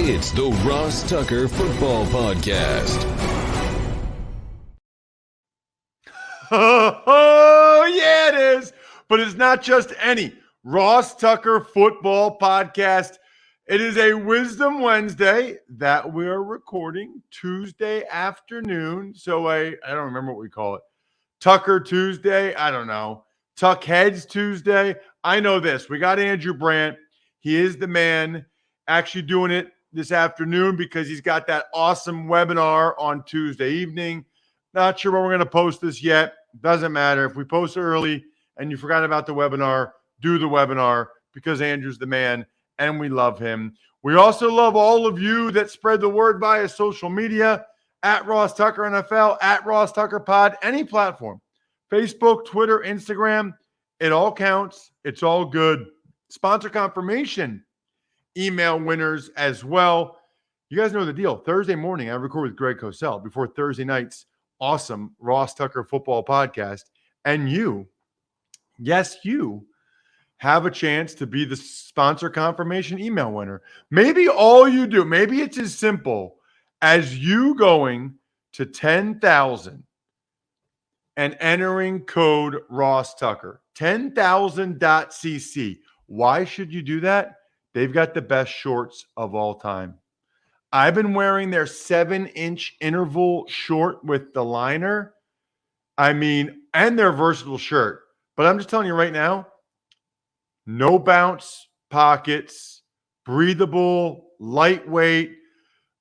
It's the Ross Tucker Football Podcast. Oh, yeah, it is. But it's not just any Ross Tucker Football Podcast. It is a Wisdom Wednesday that we're recording Tuesday afternoon. So I don't remember what we call it. Tucker Tuesday. I don't know. Tuck Heads Tuesday. I know this. We got Andrew Brandt. He is the man actually doing it this afternoon because he's got that awesome webinar on Tuesday evening. Not sure when we're going to post this yet. Doesn't matter. If we post it early and you forgot about the webinar, do the webinar because Andrew's the man and we love him. We also love all of you that spread the word via social media at Ross Tucker NFL, at Ross Tucker Pod, any platform. Facebook, Twitter, Instagram. It all counts. It's all good. Sponsor confirmation. Email winners as well. You guys know the deal. Thursday morning, I record with Greg Cosell before Thursday night's awesome Ross Tucker Football Podcast. And you, yes, you have a chance to be the sponsor confirmation email winner. Maybe all you do, maybe it's as simple as you going to 10,000 and entering code Ross Tucker, 10,000.cc. Why should you do that? They've got the best shorts of all time. I've been wearing their 7-inch interval short with the liner. And their versatile shirt. But I'm just telling you right now, no bounce pockets, breathable, lightweight,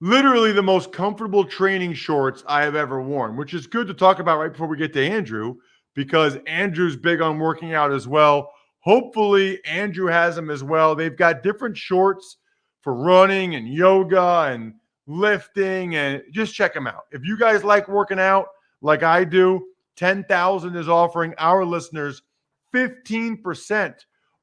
literally the most comfortable training shorts I have ever worn, which is good to talk about right before we get to Andrew, because Andrew's big on working out as well. Hopefully, Andrew has them as well. They've got different shorts for running and yoga and lifting, and just check them out. If you guys like working out like I do, 10,000 is offering our listeners 15%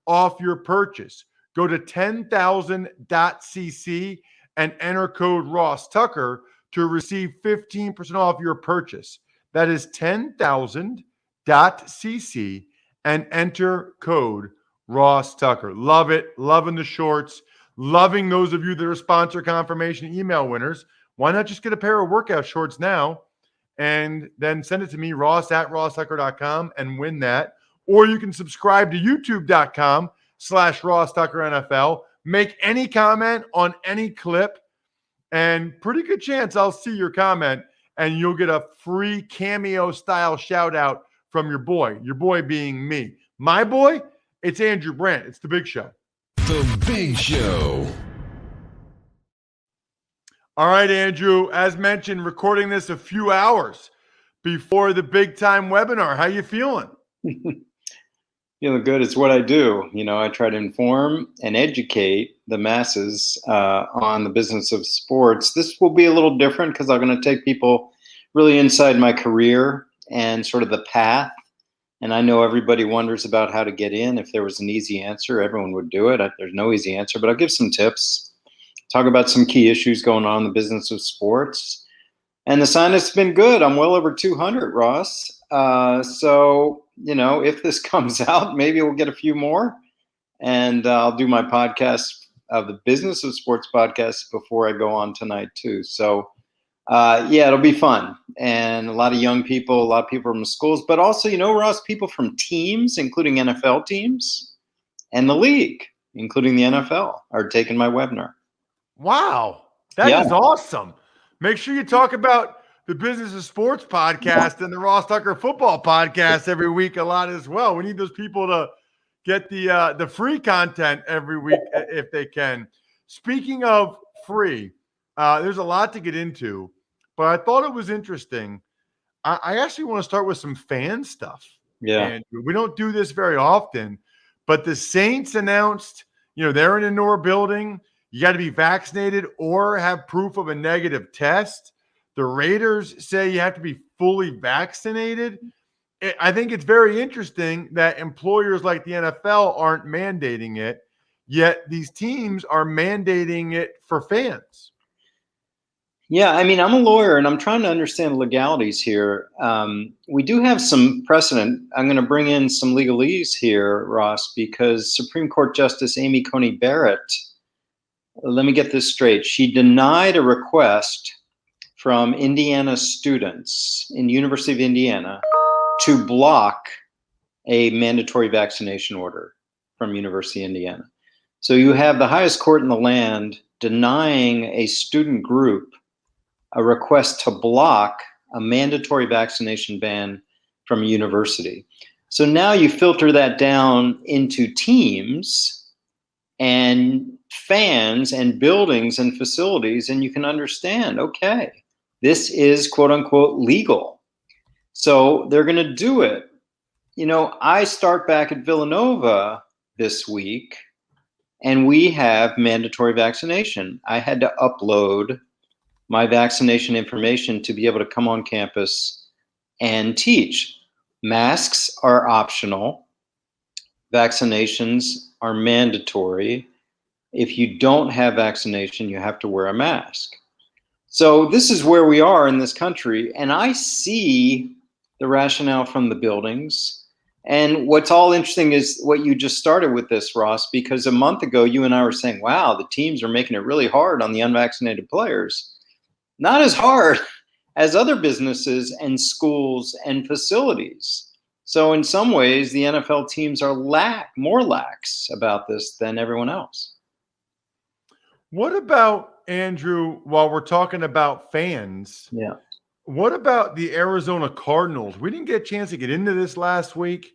off your purchase. Go to 10,000.cc and enter code Ross Tucker to receive 15% off your purchase. That is 10,000.cc and enter code Ross Tucker. Love it. Loving the shorts. Loving those of you that are sponsor confirmation email winners. Why not just get a pair of workout shorts now and then send it to me, Ross at RossTucker.com, and win that. Or you can subscribe to YouTube.com/Ross Tucker NFL. Make any comment on any clip, and pretty good chance I'll see your comment, and you'll get a free cameo-style shout-out from your boy being me. My boy, it's Andrew Brandt. It's The Big Show. The Big Show. All right, Andrew, as mentioned, recording this a few hours before the big-time webinar. How you feeling? Feeling good. It's what I do. I try to inform and educate the masses on the business of sports. This will be a little different because I'm going to take people really inside my career and sort of the path. And I know everybody wonders about how to get in. If there was an easy answer, everyone would do it. There's no easy answer, but I'll give some tips, talk about some key issues going on in the business of sports. And the sign has been good. I'm well over 200, Ross. So, if this comes out, maybe we'll get a few more. And I'll do my podcast of the Business of Sports podcast before I go on tonight, too. So, it'll be fun. And a lot of young people, a lot of people from schools, but also, Ross, people from teams, including NFL teams and the league, including the NFL, are taking my webinar. Wow. That is awesome. Make sure you talk about the Business of Sports podcast and the Ross Tucker Football Podcast every week a lot as well. We need those people to get the free content every week if they can. Speaking of free, there's a lot to get into, but I thought it was interesting. I actually want to start with some fan stuff. Yeah. And we don't do this very often, but the Saints announced, they're in an indoor building. You got to be vaccinated or have proof of a negative test. The Raiders say you have to be fully vaccinated. I think it's very interesting that employers like the NFL aren't mandating it, yet these teams are mandating it for fans. Yeah, I'm a lawyer and I'm trying to understand the legalities here. We do have some precedent. I'm going to bring in some legalese here, Ross, because Supreme Court Justice Amy Coney Barrett let me get this straight. She denied a request from Indiana students in University of Indiana to block a mandatory vaccination order from University of Indiana. So you have the highest court in the land denying a student group a request to block a mandatory vaccination ban from a university. So now you filter that down into teams and fans and buildings and facilities, and you can understand, okay, this is quote unquote legal. So they're going to do it. I start back at Villanova this week, and we have mandatory vaccination. I had to upload my vaccination information to be able to come on campus and teach. Masks are optional. Vaccinations are mandatory. If you don't have vaccination, you have to wear a mask. So this is where we are in this country, and I see the rationale from the buildings. And what's all interesting is what you just started with this, Ross, because a month ago, you and I were saying, wow, the teams are making it really hard on the unvaccinated players. Not as hard as other businesses and schools and facilities. So in some ways, the NFL teams are more lax about this than everyone else. What about, Andrew, while we're talking about fans? Yeah. What about the Arizona Cardinals? We didn't get a chance to get into this last week.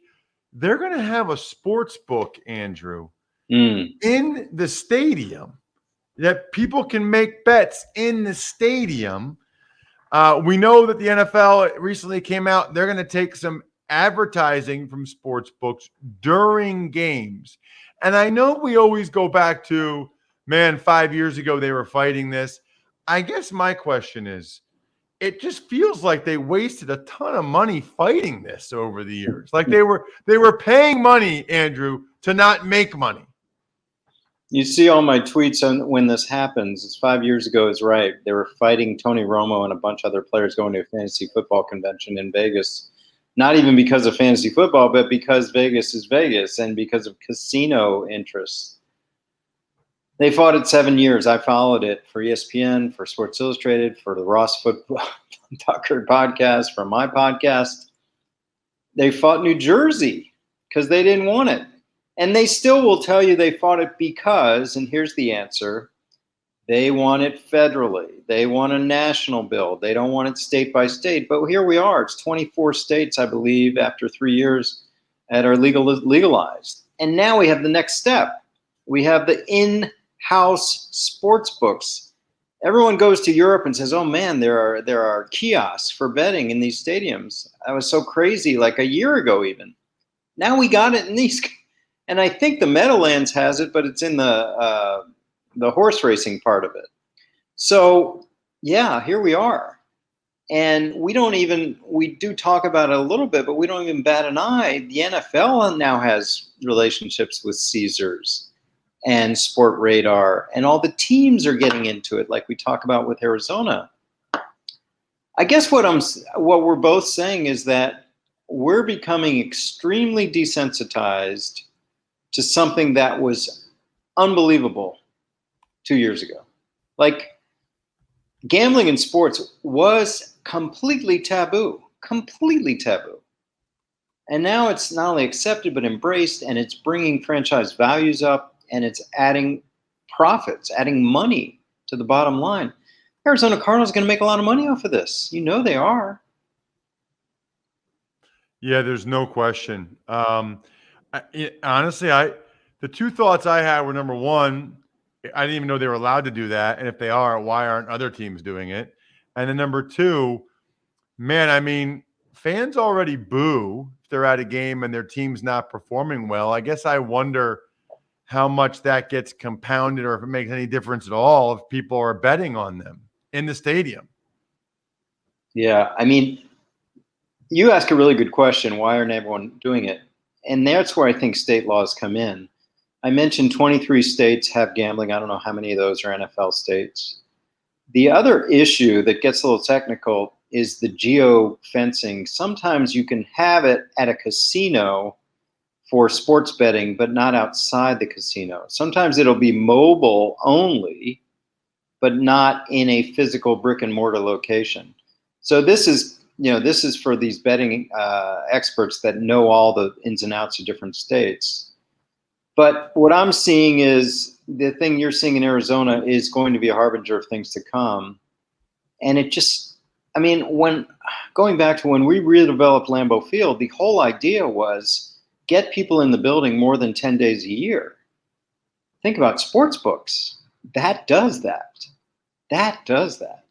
They're going to have a sports book, Andrew, in the stadium that people can make bets in the stadium. We know that the NFL recently came out. They're going to take some advertising from sports books during games. And I know we always go back to, 5 years ago, they were fighting this. I guess my question is, it just feels like they wasted a ton of money fighting this over the years. Like they were paying money, Andrew, to not make money. You see all my tweets on when this happens. It's 5 years ago is right. They were fighting Tony Romo and a bunch of other players going to a fantasy football convention in Vegas. Not even because of fantasy football, but because Vegas is Vegas and because of casino interests. They fought it 7 years. I followed it for ESPN, for Sports Illustrated, for the Ross Football Tucker podcast, for my podcast. They fought New Jersey because they didn't want it. And they still will tell you they fought it because, and here's the answer, they want it federally. They want a national bill. They don't want it state by state. But here we are. It's 24 states, I believe, after 3 years that are legalized. And now we have the next step. We have the in-house sports books. Everyone goes to Europe and says, oh, man, there are kiosks for betting in these stadiums. That was so crazy like a year ago even. Now we got it in these. And I think the Meadowlands has it, but it's in the horse racing part of it. So, yeah, here we are. And we do talk about it a little bit, but we don't even bat an eye. The NFL now has relationships with Caesars and Sport Radar, and all the teams are getting into it, like we talk about with Arizona. I guess what we're both saying is that we're becoming extremely desensitized to something that was unbelievable 2 years ago. Like gambling in sports was completely taboo. And now it's not only accepted, but embraced, and it's bringing franchise values up, and it's adding profits, adding money to the bottom line. Arizona Cardinals are going to make a lot of money off of this. You know they are. Yeah, there's no question. Honestly, the two thoughts I had were, number one, I didn't even know they were allowed to do that. And if they are, why aren't other teams doing it? And then number two, fans already boo if they're at a game and their team's not performing well. I guess I wonder how much that gets compounded, or if it makes any difference at all if people are betting on them in the stadium. Yeah, you ask a really good question. Why aren't everyone doing it? And that's where I think state laws come in. I mentioned 23 states have gambling. I don't know how many of those are NFL states. The other issue that gets a little technical is the geo-fencing. Sometimes you can have it at a casino for sports betting, but not outside the casino. Sometimes it'll be mobile only, but not in a physical brick and mortar location. So this is for these betting experts that know all the ins and outs of different states. But what I'm seeing is the thing you're seeing in Arizona is going to be a harbinger of things to come. And it just, I mean, when going back to when we redeveloped Lambeau Field, the whole idea was get people in the building more than 10 days a year. Think about sports books. That does that. That does that.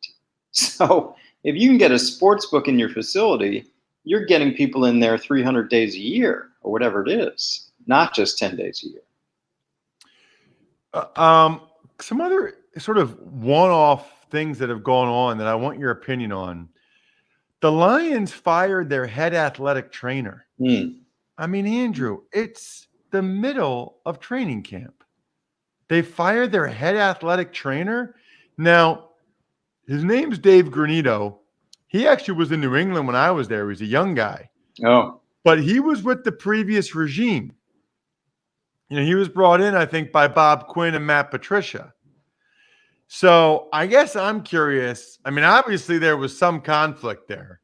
So if you can get a sports book in your facility, you're getting people in there 300 days a year or whatever it is, not just 10 days a year. Some other sort of one-off things that have gone on that I want your opinion on. The Lions fired their head athletic trainer. I mean, Andrew, it's the middle of training camp. They fired their head athletic trainer. Now, his name's Dave Granito. He actually was in New England when I was there. He was a young guy. Oh. But he was with the previous regime. You know, he was brought in, I think, by Bob Quinn and Matt Patricia. So I guess I'm curious. I mean, obviously there was some conflict there.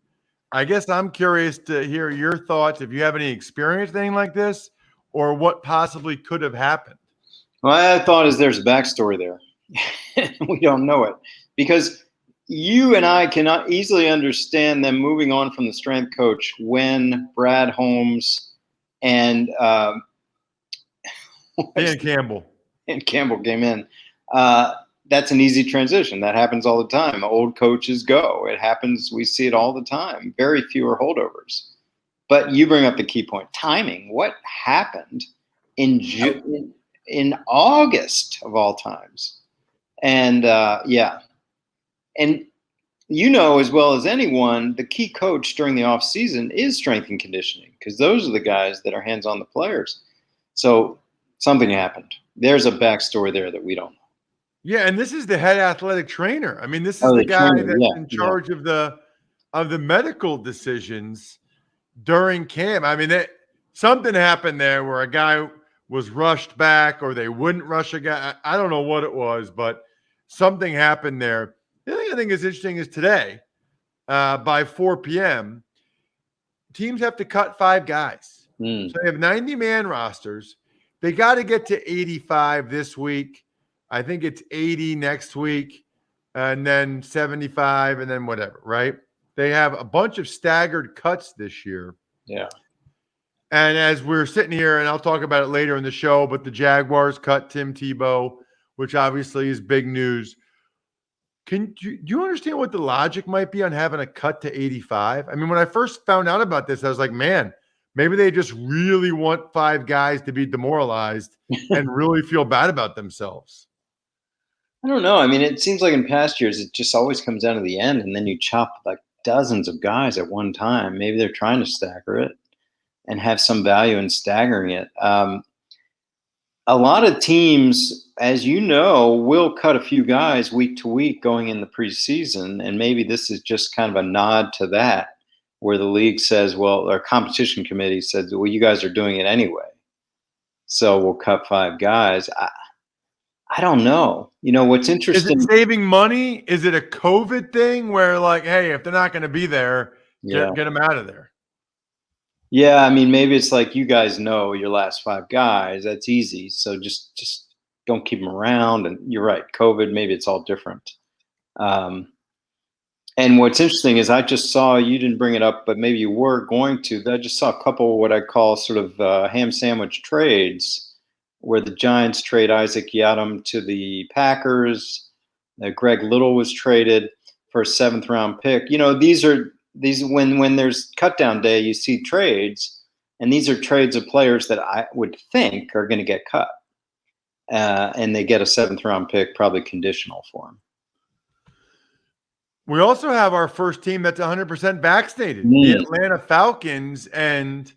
I guess I'm curious to hear your thoughts, if you have any experience with anything like this, or what possibly could have happened. My thought is there's a backstory there. We don't know it. Because you and I cannot easily understand them moving on from the strength coach when Brad Holmes and Campbell came in. That's an easy transition. That happens all the time. Old coaches go. It happens. We see it all the time. Very few are holdovers. But you bring up the key point: timing. What happened in August of all times? And and you know as well as anyone, the key coach during the off season is strength and conditioning, because those are the guys that are hands on the players. So something happened. There's a backstory there that we don't know. Yeah, and this is the head athletic trainer. I mean, this is the guy that's in charge of the medical decisions during camp. I mean, something happened there where a guy was rushed back, or they wouldn't rush a guy. I don't know what it was, but something happened there. The other thing I think is interesting is today, by 4 p.m., teams have to cut 5 guys. So they have 90-man rosters. They got to get to 85 this week. I think it's 80 next week, and then 75, and then whatever, right? They have a bunch of staggered cuts this year. Yeah. And as we're sitting here, and I'll talk about it later in the show, but the Jaguars cut Tim Tebow, which obviously is big news. Do you understand what the logic might be on having a cut to 85? I mean, when I first found out about this, I was like, man, maybe they just really want 5 guys to be demoralized and really feel bad about themselves. I don't know. I mean, it seems like in past years, it just always comes down to the end, and then you chop like dozens of guys at one time. Maybe they're trying to stagger it and have some value in staggering it. A lot of teams, as you know, will cut a few guys week to week going in the preseason, and maybe this is just kind of a nod to that, where the league says, well, our competition committee says, well, you guys are doing it anyway, so we'll cut 5 guys. I don't know. You know, what's interesting. Is it saving money? Is it a COVID thing where, like, hey, if they're not going to be there, get them out of there? Yeah, I mean, maybe it's like, you guys know your last 5 guys. That's easy. So just don't keep them around. And you're right, COVID, maybe it's all different. And what's interesting is I just saw, you didn't bring it up, but maybe you were going to. I just saw a couple of what I call sort of ham sandwich trades, where the Giants trade Isaac Yiadom to the Packers. Greg Little was traded for a 7th round pick. You know, these when there's cut down day, you see trades, and these are trades of players that I would think are going to get cut, and they get a 7th round pick, probably conditional for them. We also have our first team that's 100% vaccinated, the Atlanta Falcons, and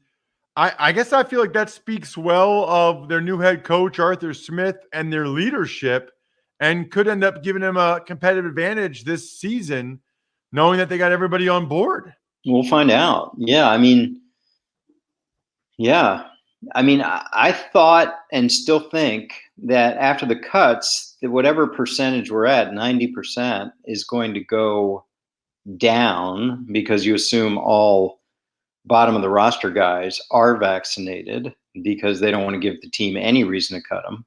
I guess I feel like that speaks well of their new head coach, Arthur Smith, and their leadership, and could end up giving them a competitive advantage this season, knowing that they got everybody on board. We'll find out. Yeah, I mean, yeah. I mean, I thought and still think that after the cuts, that whatever percentage we're at, 90%, is going to go down because you assume all bottom of the roster guys are vaccinated because they don't want to give the team any reason to cut them.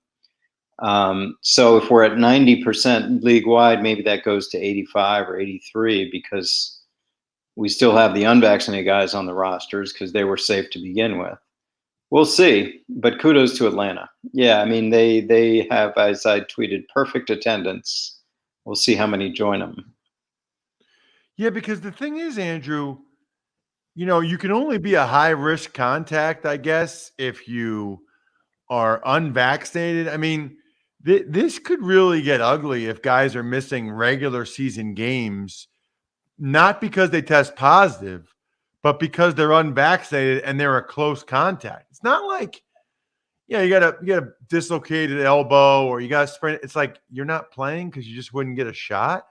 So if we're at 90% league wide, maybe that goes to 85 or 83 because we still have the unvaccinated guys on the rosters because they were safe to begin with. We'll see, but kudos to Atlanta. Yeah, I mean, they have, as I tweeted, perfect attendance. We'll see how many join them. Yeah, because the thing is, Andrew, you can only be a high-risk contact, I guess, if you are unvaccinated. I mean, this could really get ugly if guys are missing regular season games, not because they test positive, but because they're unvaccinated and they're a close contact. It's not like, you got a dislocated elbow or you got a sprain. It's like you're not playing because you just wouldn't get a shot.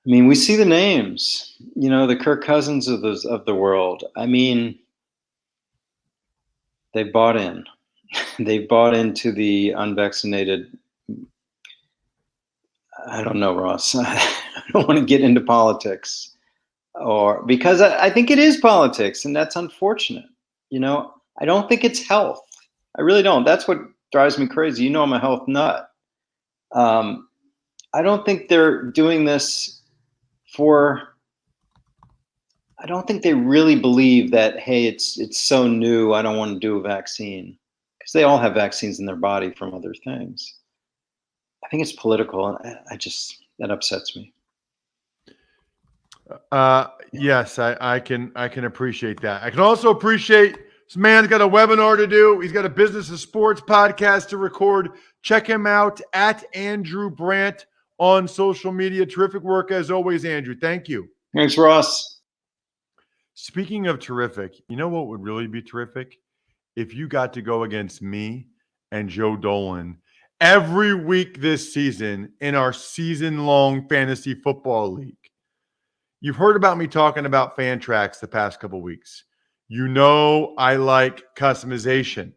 I mean, we see the names, the Kirk Cousins of the world. I mean, they bought in. They bought into the unvaccinated. I don't know, Ross. I don't want to get into politics, or because I think it is politics, and that's unfortunate. I don't think it's health. I really don't. That's what drives me crazy. I'm a health nut. I don't think they're doing this I don't think they really believe that, hey, it's so new, I don't want to do a vaccine, because they all have vaccines in their body from other things. I think it's political, and that upsets me. Yes, I can appreciate that. I can also appreciate this man's got a webinar to do. He's got a business of sports podcast to record. Check him out at Andrew Brandt on social media. Terrific work as always, Andrew. Thank you. Thanks, Ross. Speaking of terrific, you know what would really be terrific? If you got to go against me and Joe Dolan every week this season in our season-long fantasy football league. You've heard about me talking about Fantrax the past couple of weeks. I like customization.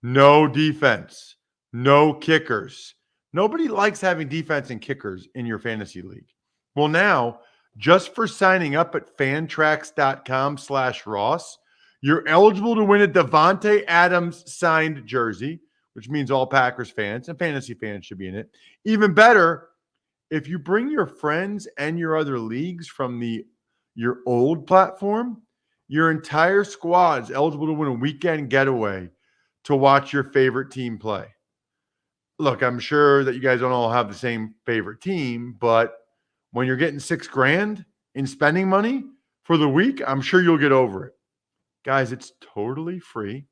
No defense. No kickers. Nobody likes having defense and kickers in your fantasy league. Well, now, just for signing up at fantrax.com/Ross, you're eligible to win a Davante Adams signed jersey, which means all Packers fans and fantasy fans should be in it. Even better, if you bring your friends and your other leagues from your old platform, your entire squad is eligible to win a weekend getaway to watch your favorite team play. Look, I'm sure that you guys don't all have the same favorite team, but when you're getting $6,000 in spending money for the week, I'm sure you'll get over it. Guys, it's totally free,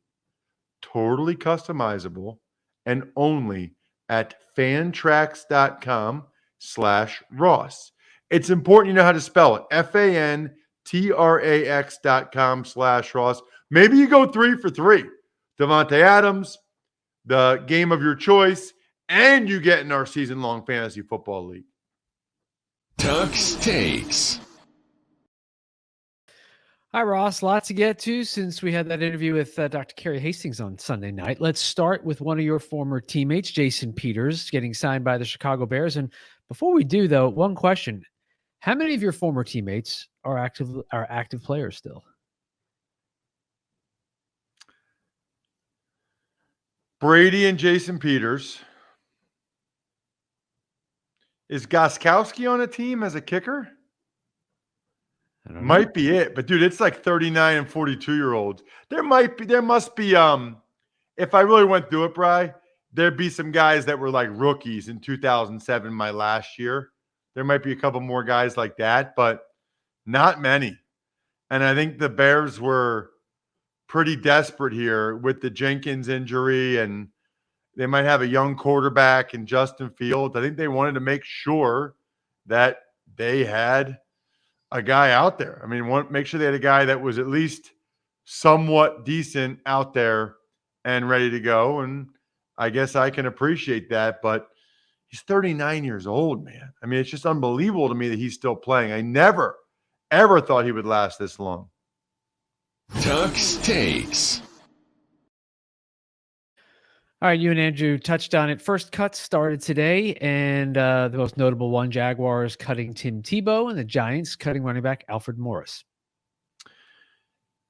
totally customizable, and only at fantrax.com/Ross. It's important you know how to spell it. fantrax.com/Ross. Maybe you go 3 for 3. Davante Adams, the game of your choice, and you get in our season-long fantasy football league. Tuck's Takes. Hi, Ross. Lots to get to since we had that interview with Dr. Kerry Hastings on Sunday night. Let's start with one of your former teammates, Jason Peters, getting signed by the Chicago Bears. And before we do, though, one question. How many of your former teammates are active players still? Brady and Jason Peters. Is Gostkowski on a team as a kicker? Might be it, but dude, it's like 39 and 42-year-olds. There must be if I really went through it, Bri, there'd be some guys that were like rookies in 2007, my last year. There might be a couple more guys like that, but not many. And I think the Bears were pretty desperate here with the Jenkins injury, and they might have a young quarterback in Justin Fields. I think they wanted to make sure that they had a guy out there. I mean, make sure they had a guy that was at least somewhat decent out there and ready to go. And I guess I can appreciate that, but he's 39 years old, man. I mean, it's just unbelievable to me that he's still playing. I never, ever thought he would last this long. Tuck's Takes. All right, you and Andrew touched on it. First cuts started today, and the most notable one, Jaguars cutting Tim Tebow and the Giants cutting running back Alfred Morris.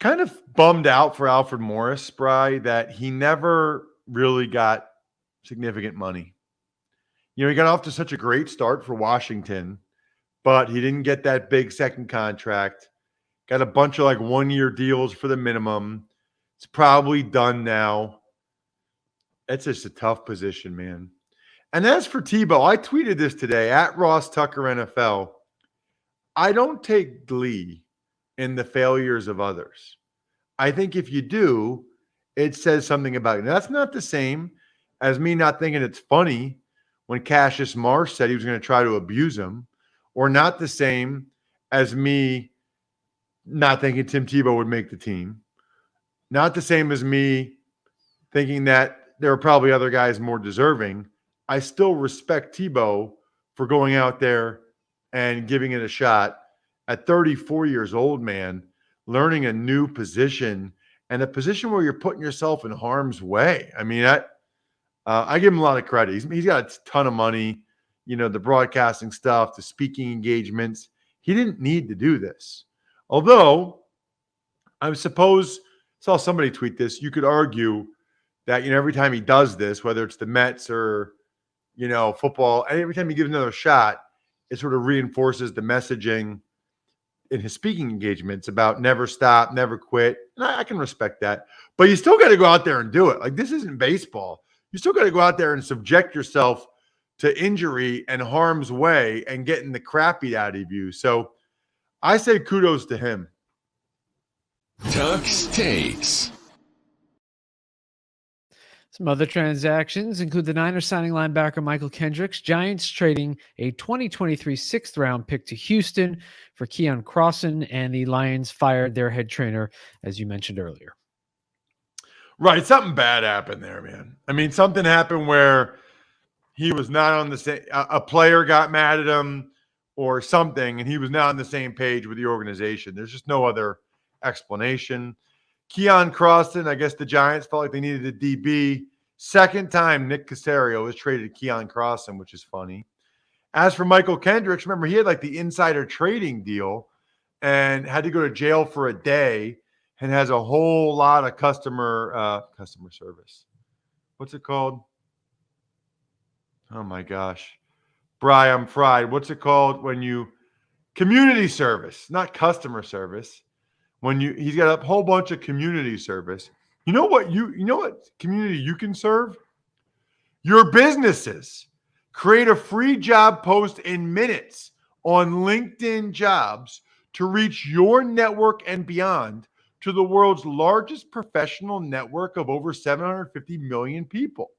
Kind of bummed out for Alfred Morris, Bry, that he never really got significant money. You know, he got off to such a great start for Washington, but he didn't get that big second contract. Got a bunch of like 1-year deals for the minimum. It's probably done now. It's just a tough position, man. And as for Tebow, I tweeted this today at Ross Tucker NFL. I don't take glee in the failures of others. I think if you do, it says something about you. Now, that's not the same as me not thinking it's funny when Cassius Marsh said he was going to try to abuse him, or not the same as me not thinking Tim Tebow would make the team. Not the same as me thinking that there are probably other guys more deserving. I still respect Tebow for going out there and giving it a shot at 34 years old, man, learning a new position and a position where you're putting yourself in harm's way. I mean, I give him a lot of credit. He's got a ton of money, you know, the broadcasting stuff, the speaking engagements. He didn't need to do this. Although, I suppose, saw somebody tweet this, you could argue that, you know, every time he does this, whether it's the Mets or, you know, football, and every time he gives another shot, it sort of reinforces the messaging in his speaking engagements about never stop, never quit. And I can respect that. But you still got to go out there and do it. Like, this isn't baseball. You still got to go out there and subject yourself to injury and harm's way and getting the crap beat out of you. So I say kudos to him. Tuck's Takes. Some other transactions include the Niners signing linebacker Michael Kendricks, Giants trading a 2023 sixth-round pick to Houston for Keon Crossan, and the Lions fired their head trainer, as you mentioned earlier. Right. Something bad happened there, man. I mean, something happened where he was not on the same – a player got mad at him or something, and he was not on the same page with the organization. There's just no other explanation. Keon Crossan, I guess the Giants felt like they needed a DB. Second time Nick Caserio has traded Keon Crossan, which is funny. As for Michael Kendricks, remember, he had like the insider trading deal and had to go to jail for a day and has a whole lot of customer service. What's it called? Oh, my gosh. Bry, I'm fried. What's it called when you – community service, not customer service. He's got a whole bunch of community service. You know what community you can serve? Your businesses. Create a free job post in minutes on LinkedIn Jobs to reach your network and beyond to the world's largest professional network of over 750 million people.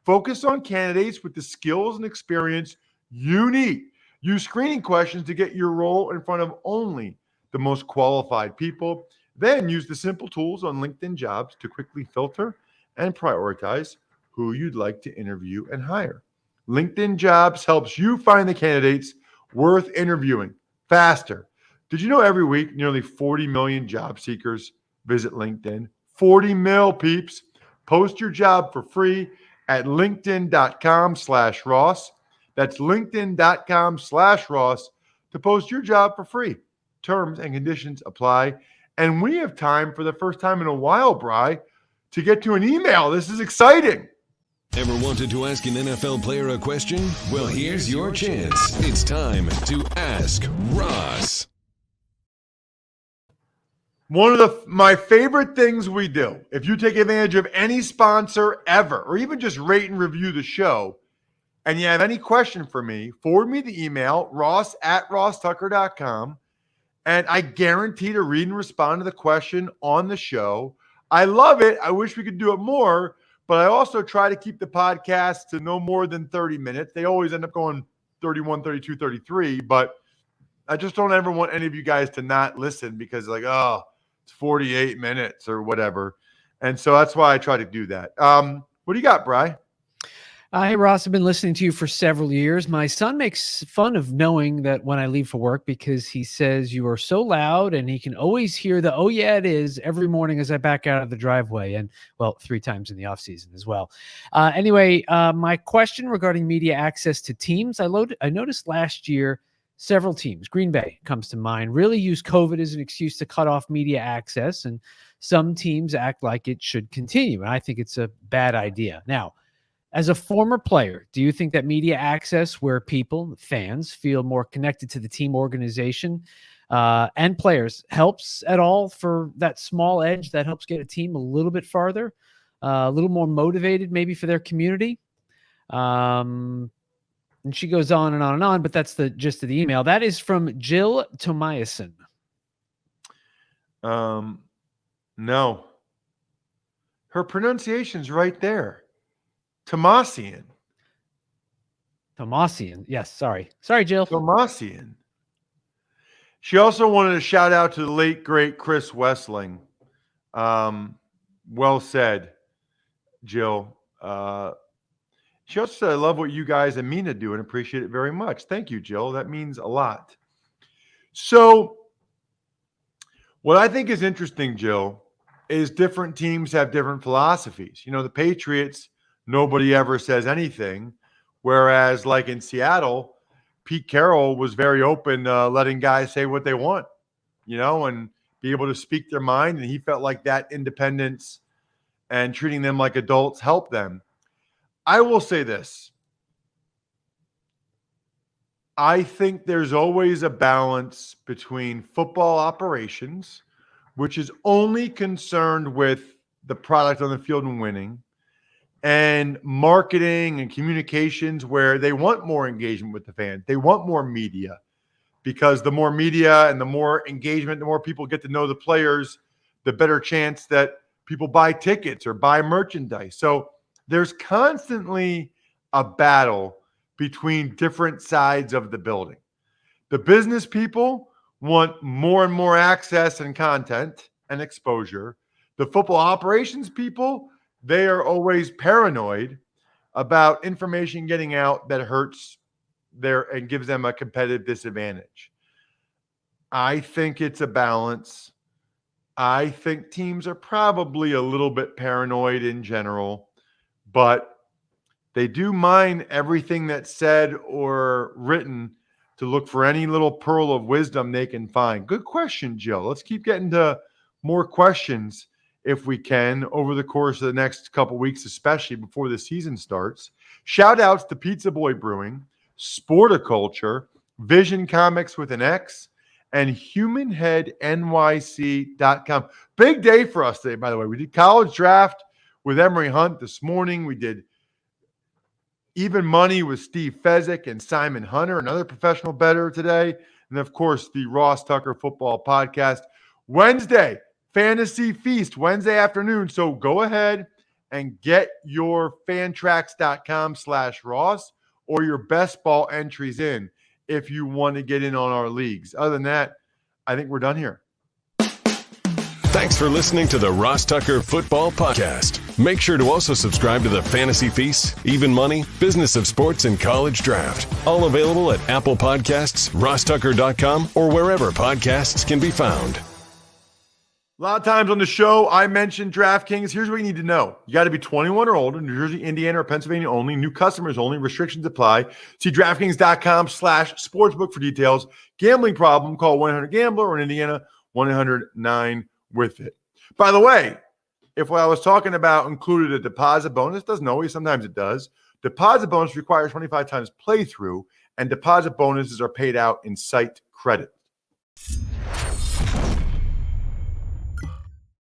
Focus on candidates with the skills and experience you need. Use screening questions to get your role in front of only the most qualified people. Then use the simple tools on LinkedIn Jobs to quickly filter and prioritize who you'd like to interview and hire. LinkedIn Jobs helps you find the candidates worth interviewing faster. Did you know every week nearly 40 million job seekers visit LinkedIn? 40 mil, peeps. Post your job for free at linkedin.com/Ross. That's linkedin.com/Ross to post your job for free. Terms and conditions apply. And we have time for the first time in a while, Bry, to get to an email. This is exciting. Ever wanted to ask an NFL player a question? Well, here's your chance. It's time to Ask Ross. One of my favorite things we do, if you take advantage of any sponsor ever, or even just rate and review the show, and you have any question for me, forward me the email, ross@rosstucker.com. And I guarantee to read and respond to the question on the show. I love it. I wish we could do it more, but I also try to keep the podcast to no more than 30 minutes. They always end up going 31, 32, 33, but I just don't ever want any of you guys to not listen because like, oh, it's 48 minutes or whatever. And so that's why I try to do that. What do you got, Bry? Hey, Ross, I've been listening to you for several years. My son makes fun of knowing that when I leave for work because he says you are so loud and he can always hear the, oh, yeah, it is every morning as I back out of the driveway. And, well, 3 times in the off season as well. Anyway, my question regarding media access to teams, I noticed last year several teams, Green Bay comes to mind, really use COVID as an excuse to cut off media access. And some teams act like it should continue. And I think it's a bad idea. Now, as a former player, do you think that media access where people, fans, feel more connected to the team organization and players helps at all for that small edge that helps get a team a little bit farther, a little more motivated maybe for their community? And she goes on and on and on, but that's the gist of the email. That is from Jill Tomiason. No. Her pronunciation's right there. Tomasian. Yes, sorry. Sorry, Jill. Tomasian. She also wanted to shout out to the late, great Chris Wessling. Well said, Jill. She also said, I love what you guys and Mina do and appreciate it very much. Thank you, Jill. That means a lot. So what I think is interesting, Jill, is different teams have different philosophies. You know, the Patriots, nobody ever says anything. Whereas like in Seattle, Pete Carroll was very open, letting guys say what they want, and be able to speak their mind. And he felt like that independence and treating them like adults helped them. I will say this. I think there's always a balance between football operations, which is only concerned with the product on the field and winning, and marketing and communications where they want more engagement with the fans. They want more media because the more media and the more engagement, the more people get to know the players, the better chance that people buy tickets or buy merchandise. So there's constantly a battle between different sides of the building. The business people want more and more access and content and exposure. The football operations people, they are always paranoid about information getting out that hurts and gives them a competitive disadvantage. I think it's a balance. I think teams are probably a little bit paranoid in general, but they do mine everything that's said or written to look for any little pearl of wisdom they can find. Good question, Jill. Let's keep getting to more questions if we can over the course of the next couple weeks, especially before the season starts. Shout outs to Pizza Boy Brewing, Sporticulture, Vision Comics with an X, and HumanHeadNYC.com. Big day for us today, by the way. We did college draft with Emery Hunt this morning. We did Even Money with Steve Fezzik and Simon Hunter, another professional bettor today. And, of course, the Ross Tucker Football Podcast. Wednesday, Fantasy Feast, Wednesday afternoon. So go ahead and get your Fantrax.com/Ross or your best ball entries in if you want to get in on our leagues. Other than that, I think we're done here. Thanks for listening to the Ross Tucker Football Podcast. Make sure to also subscribe to the Fantasy Feast, Even Money, Business of Sports, and College Draft. All available at Apple Podcasts, RossTucker.com, or wherever podcasts can be found. A lot of times on the show, I mentioned DraftKings. Here's what you need to know. You got to be 21 or older, New Jersey, Indiana, or Pennsylvania only. New customers only. Restrictions apply. See DraftKings.com/sportsbook for details. Gambling problem, call 1-800-GAMBLER, or in Indiana, 1-800-9-WITH-IT. By the way, if what I was talking about included a deposit bonus, doesn't always, sometimes it does. Deposit bonus requires 25 times playthrough, and deposit bonuses are paid out in site credit.